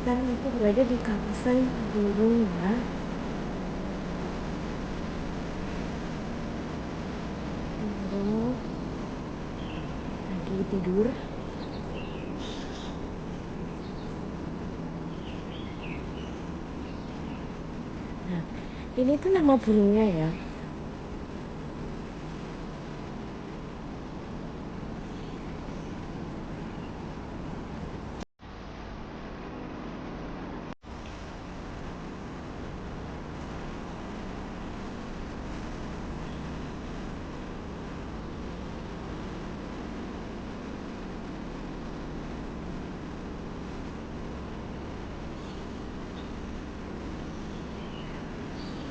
sekarang aku berada di kawasan burung ya. Burung lagi tidur. Nah, ini tuh nama burungnya ya.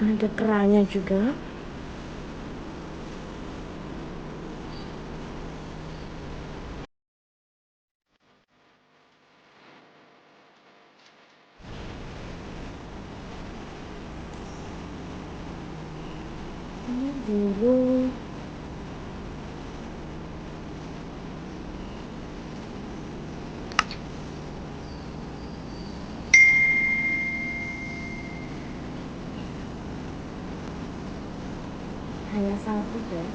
Ada keranya juga. Ini burung hanya satu guys.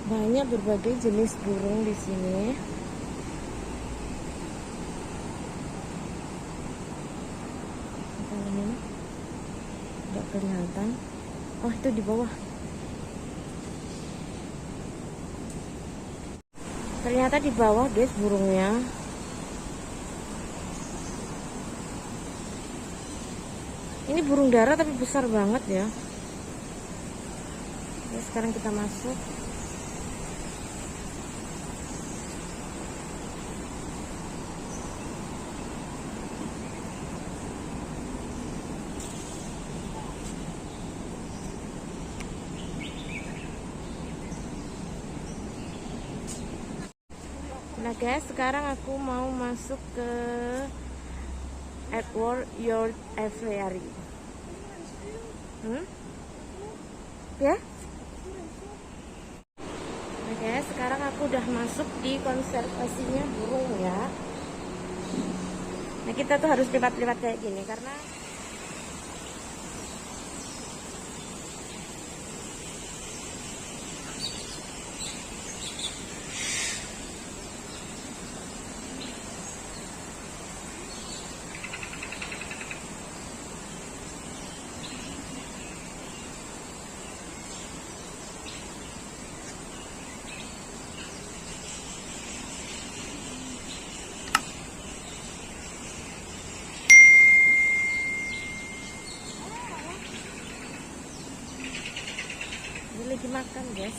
Banyak berbagai jenis burung di sini. Ini nggak kelihatan. Oh, itu di bawah. Ternyata di bawah guys burungnya. Ini burung dara tapi besar banget ya. Oke, sekarang kita masuk. Nah guys, sekarang aku mau masuk ke Edward York Aviary. Ya? Nah guys, sekarang aku udah masuk di konservasinya burung ya. Nah kita tuh harus lipat-lipat kayak gini karena dia lagi makan guys.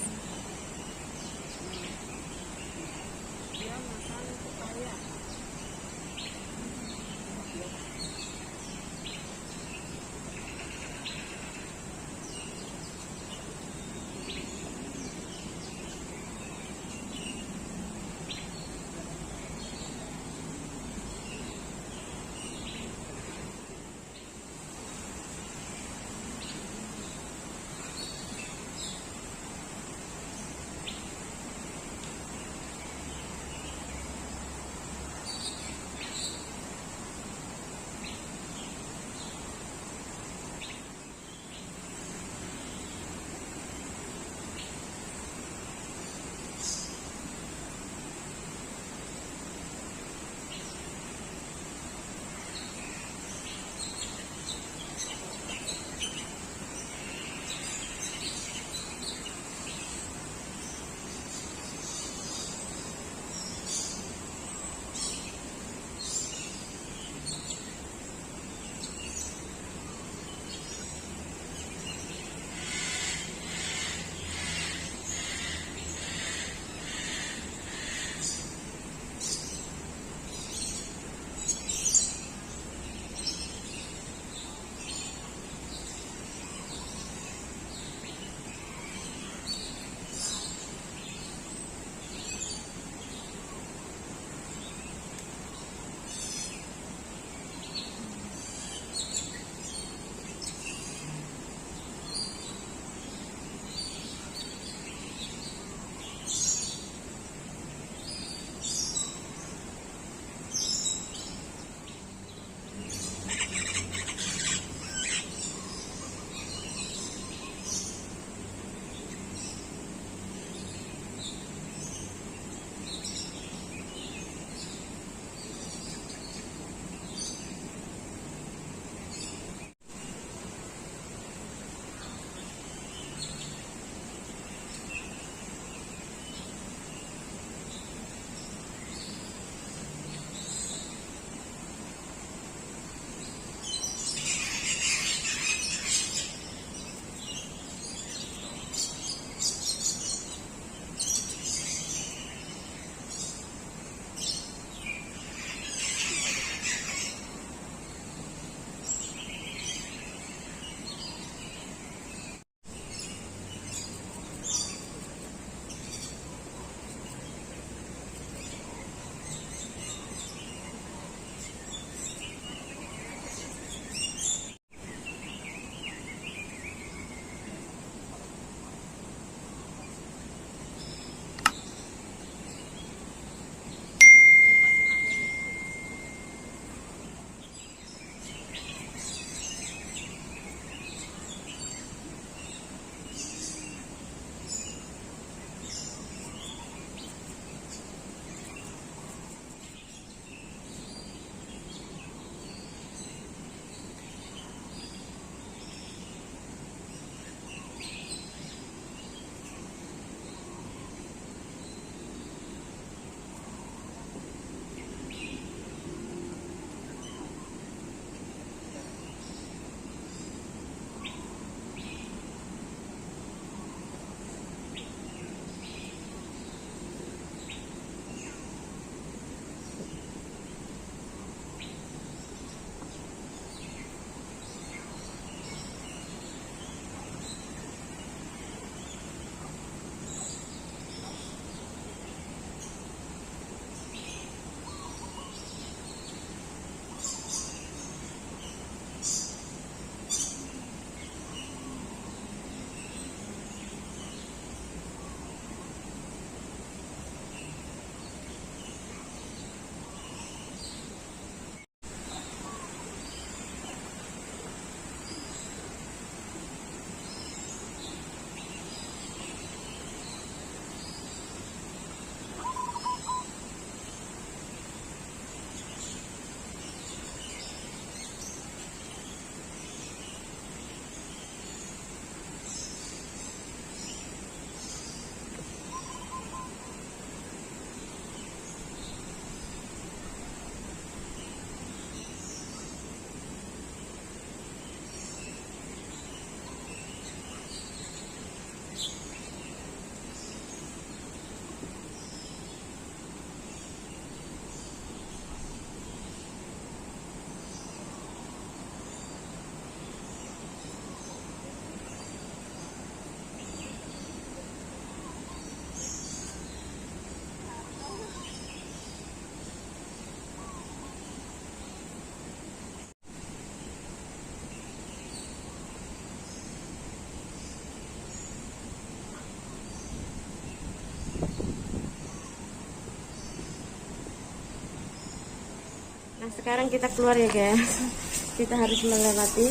Nah, sekarang kita keluar ya guys. Kita harus melewati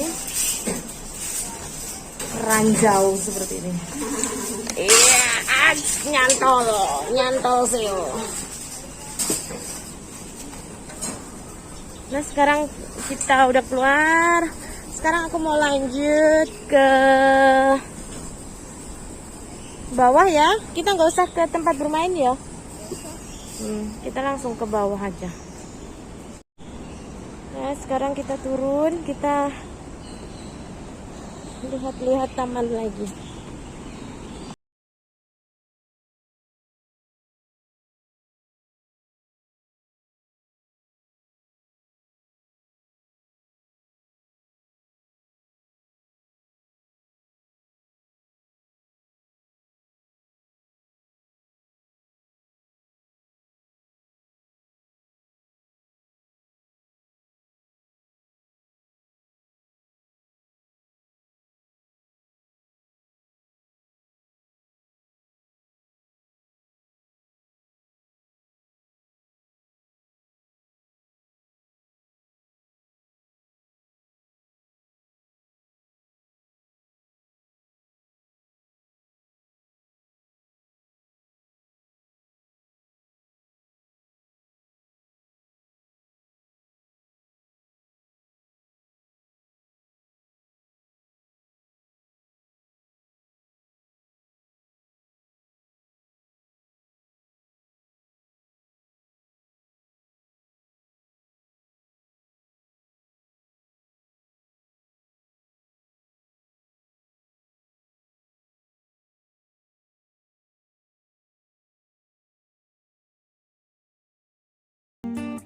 ranjau seperti ini. Iya, nyantol sih. Nah, sekarang kita udah keluar. Sekarang aku mau lanjut ke bawah ya. Kita nggak usah ke tempat bermain ya. Kita langsung ke bawah aja. Nah, sekarang kita turun, kita lihat-lihat taman lagi.